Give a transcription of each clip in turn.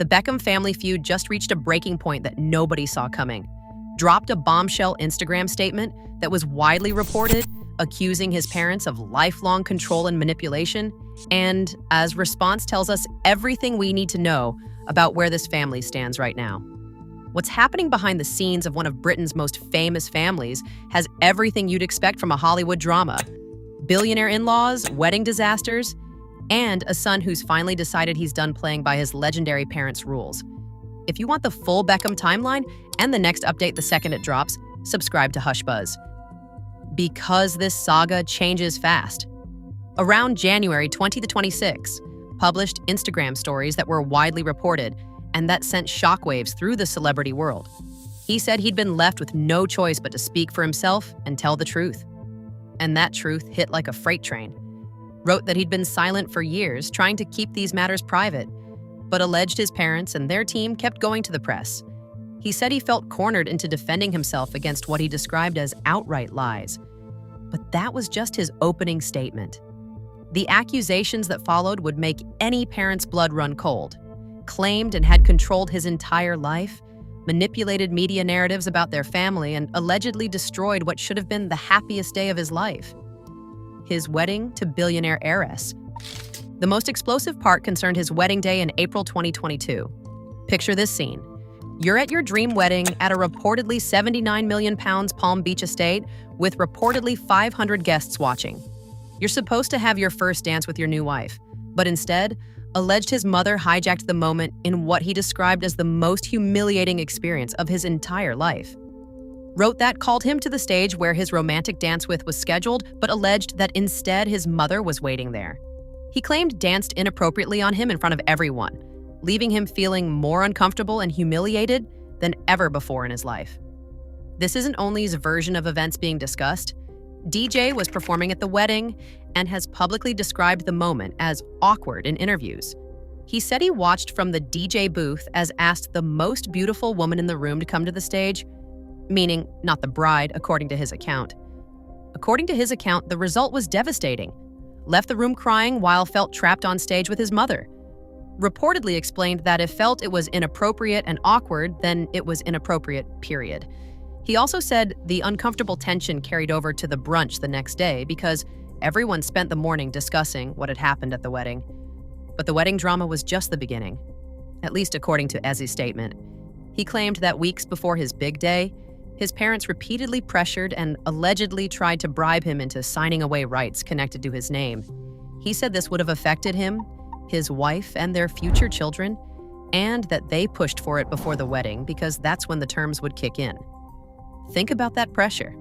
The Beckham family feud just reached a breaking point that nobody saw coming. Dropped a bombshell Instagram statement that was widely reported, accusing his parents of lifelong control and manipulation, and, as response tells us everything we need to know about where this family stands right now. What's happening behind the scenes of one of Britain's most famous families has everything you'd expect from a Hollywood drama. Billionaire in-laws, wedding disasters, and a son who's finally decided he's done playing by his legendary parents' rules. If you want the full Beckham timeline and the next update the second it drops, subscribe to Hush Buzz. Because this saga changes fast. Around January 2026, published Instagram stories that were widely reported and that sent shockwaves through the celebrity world. He said he'd been left with no choice but to speak for himself and tell the truth. And that truth hit like a freight train. Wrote that he'd been silent for years, trying to keep these matters private, but alleged his parents and their team kept going to the press. He said he felt cornered into defending himself against what he described as outright lies. But that was just his opening statement. The accusations that followed would make any parent's blood run cold. Claimed and had controlled his entire life, manipulated media narratives about their family, and allegedly destroyed what should have been the happiest day of his life. His wedding to billionaire heiress. The most explosive part concerned his wedding day in April 2022. Picture this scene. You're at your dream wedding at a reportedly £79 million Palm Beach estate with reportedly 500 guests watching. You're supposed to have your first dance with your new wife, but instead, alleged his mother hijacked the moment in what he described as the most humiliating experience of his entire life. Wrote that called him to the stage where his romantic dance with was scheduled, but alleged that instead his mother was waiting there. He claimed danced inappropriately on him in front of everyone, leaving him feeling more uncomfortable and humiliated than ever before in his life. This isn't only his version of events being discussed. DJ was performing at the wedding and has publicly described the moment as awkward in interviews. He said he watched from the DJ booth as asked the most beautiful woman in the room to come to the stage, meaning not the bride, according to his account. According to his account, the result was devastating. Left the room crying while felt trapped on stage with his mother. Reportedly explained that if felt it was inappropriate and awkward, then it was inappropriate, period. He also said the uncomfortable tension carried over to the brunch the next day because everyone spent the morning discussing what had happened at the wedding. But the wedding drama was just the beginning, at least according to Ezzy's statement. He claimed that weeks before his big day, his parents repeatedly pressured and allegedly tried to bribe him into signing away rights connected to his name. He said this would have affected him, his wife, and their future children, and that they pushed for it before the wedding because that's when the terms would kick in. Think about that pressure.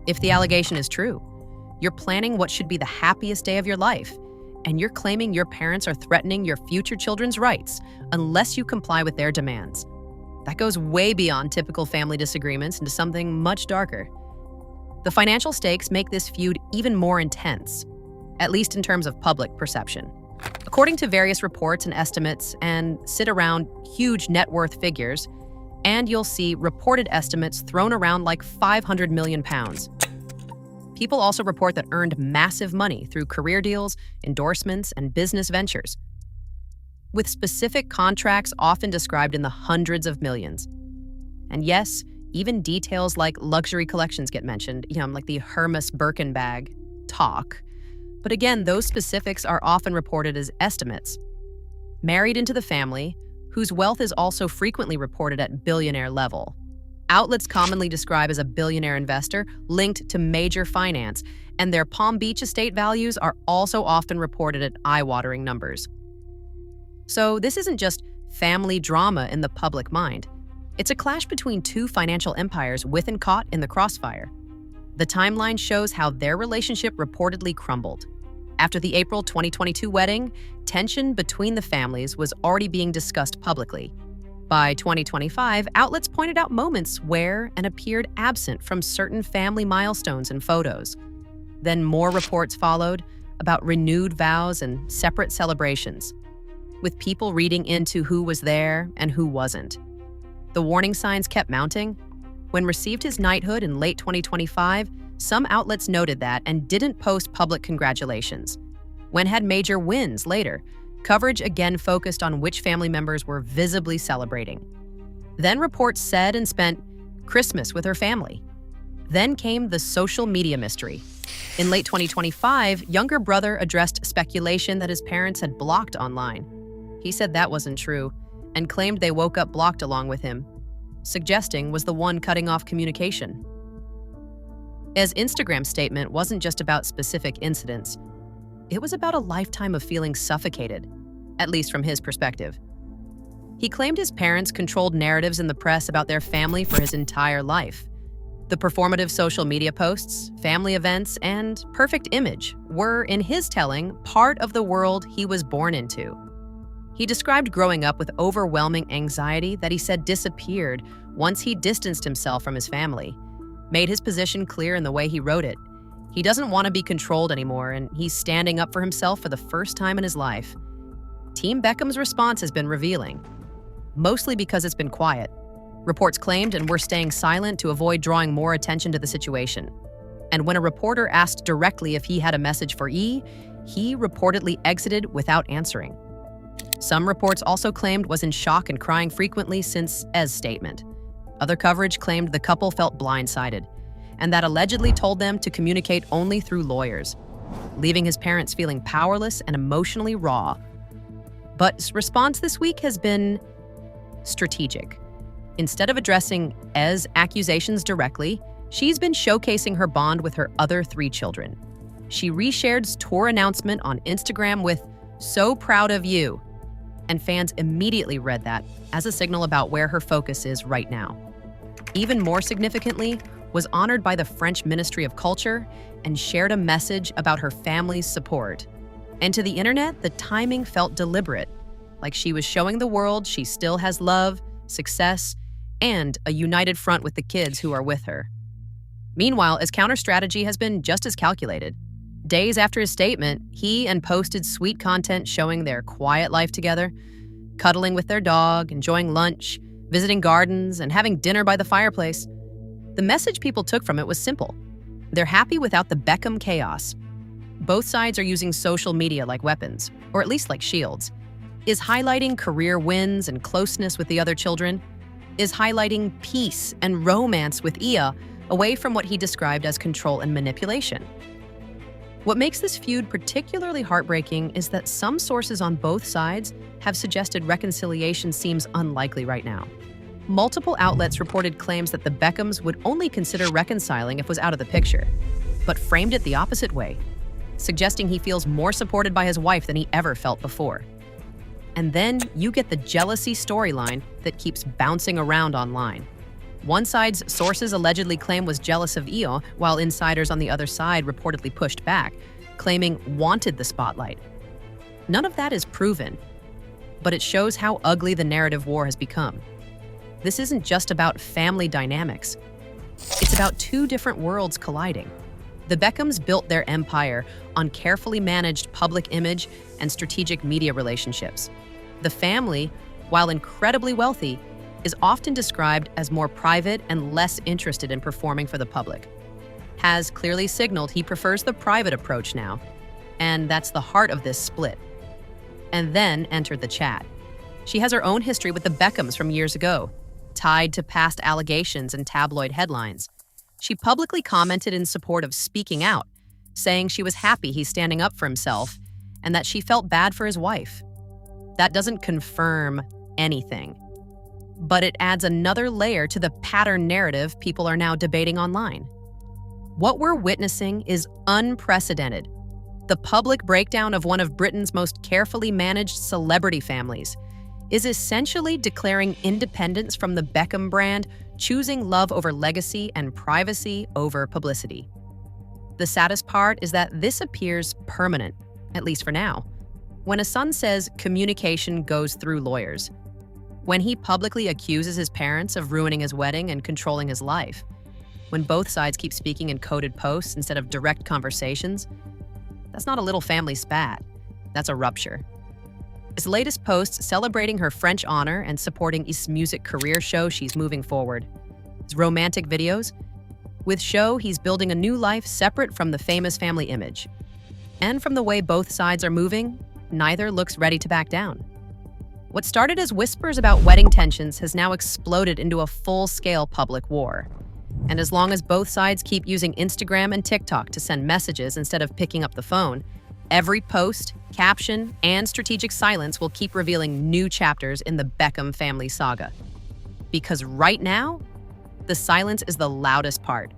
If the allegation is true, you're planning what should be the happiest day of your life, and you're claiming your parents are threatening your future children's rights unless you comply with their demands. That goes way beyond typical family disagreements into something much darker. The financial stakes make this feud even more intense, at least in terms of public perception. According to various reports and estimates, and sit around huge net worth figures, and you'll see reported estimates thrown around like £500 million. People also report that earned massive money through career deals, endorsements, and business ventures, with specific contracts often described in the hundreds of millions. And yes, even details like luxury collections get mentioned, like the Hermes Birkin bag talk. But again, those specifics are often reported as estimates. Married into the family, whose wealth is also frequently reported at billionaire level. Outlets commonly describe as a billionaire investor linked to major finance, and their Palm Beach estate values are also often reported at eye-watering numbers. So this isn't just family drama in the public mind. It's a clash between two financial empires with and caught in the crossfire. The timeline shows how their relationship reportedly crumbled. After the April 2022 wedding, tension between the families was already being discussed publicly. By 2025, outlets pointed out moments where and appeared absent from certain family milestones and photos. Then more reports followed about renewed vows and separate celebrations, with people reading into who was there and who wasn't. The warning signs kept mounting. When received his knighthood in late 2025, some outlets noted that and didn't post public congratulations. When had major wins later, Coverage again focused on which family members were visibly celebrating. Then reports said and spent Christmas with her family. Then came the social media mystery. In late 2025, younger brother addressed speculation that his parents had blocked online. He said that wasn't true and claimed they woke up blocked along with him, suggesting was the one cutting off communication. His Instagram statement wasn't just about specific incidents. It was about a lifetime of feeling suffocated, at least from his perspective. He claimed his parents controlled narratives in the press about their family for his entire life. The performative social media posts, family events, and perfect image were, in his telling, part of the world he was born into. He described growing up with overwhelming anxiety that he said disappeared once he distanced himself from his family, made his position clear in the way he wrote it. He doesn't want to be controlled anymore, and he's standing up for himself for the first time in his life. Team Beckham's response has been revealing, mostly because it's been quiet. Reports claimed and were staying silent to avoid drawing more attention to the situation. And when a reporter asked directly if he had a message for E, he reportedly exited without answering. Some reports also claimed was in shock and crying frequently since E's statement. Other coverage claimed the couple felt blindsided, and that allegedly told them to communicate only through lawyers, leaving his parents feeling powerless and emotionally raw. But response this week has been strategic. Instead of addressing E's accusations directly, she's been showcasing her bond with her other 3 children. She reshared tour announcement on Instagram with, "So proud of you," and fans immediately read that as a signal about where her focus is right now. Even more significantly, was honored by the French Ministry of Culture and shared a message about her family's support. And to the internet, the timing felt deliberate, like she was showing the world she still has love, success, and a united front with the kids who are with her. Meanwhile, his counter strategy has been just as calculated. Days after his statement, he and posted sweet content showing their quiet life together, cuddling with their dog, enjoying lunch, visiting gardens, and having dinner by the fireplace. The message people took from it was simple. They're happy without the Beckham chaos. Both sides are using social media like weapons, or at least like shields. Is highlighting career wins and closeness with the other children. Is highlighting peace and romance with Ia away from what he described as control and manipulation. What makes this feud particularly heartbreaking is that some sources on both sides have suggested reconciliation seems unlikely right now. Multiple outlets reported claims that the Beckhams would only consider reconciling if it was out of the picture, but framed it the opposite way, suggesting he feels more supported by his wife than he ever felt before. And then you get the jealousy storyline that keeps bouncing around online. One side's sources allegedly claim was jealous of Io, while insiders on the other side reportedly pushed back, claiming wanted the spotlight. None of that is proven, but it shows how ugly the narrative war has become. This isn't just about family dynamics. It's about 2 different worlds colliding. The Beckhams built their empire on carefully managed public image and strategic media relationships. The family, while incredibly wealthy, is often described as more private and less interested in performing for the public. Has clearly signaled he prefers the private approach now, and that's the heart of this split. And then entered the chat. She has her own history with the Beckhams from years ago, tied to past allegations and tabloid headlines. She publicly commented in support of speaking out, saying she was happy he's standing up for himself and that she felt bad for his wife. That doesn't confirm anything, but it adds another layer to the pattern narrative people are now debating online. What we're witnessing is unprecedented. The public breakdown of one of Britain's most carefully managed celebrity families is essentially declaring independence from the Beckham brand, choosing love over legacy and privacy over publicity. The saddest part is that this appears permanent, at least for now. When a son says communication goes through lawyers, when he publicly accuses his parents of ruining his wedding and controlling his life, when both sides keep speaking in coded posts instead of direct conversations, that's not a little family spat, that's a rupture. His latest post celebrating her French honor and supporting his music career show she's moving forward. His romantic videos. With show, he's building a new life separate from the famous family image. And from the way both sides are moving, neither looks ready to back down. What started as whispers about wedding tensions has now exploded into a full-scale public war. And as long as both sides keep using Instagram and TikTok to send messages instead of picking up the phone, every post, caption, and strategic silence will keep revealing new chapters in the Beckham family saga. Because right now, the silence is the loudest part.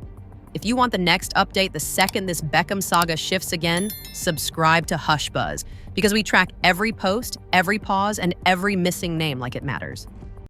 If you want the next update the second this Beckham saga shifts again, subscribe to Hush Buzz, because we track every post, every pause, and every missing name like it matters.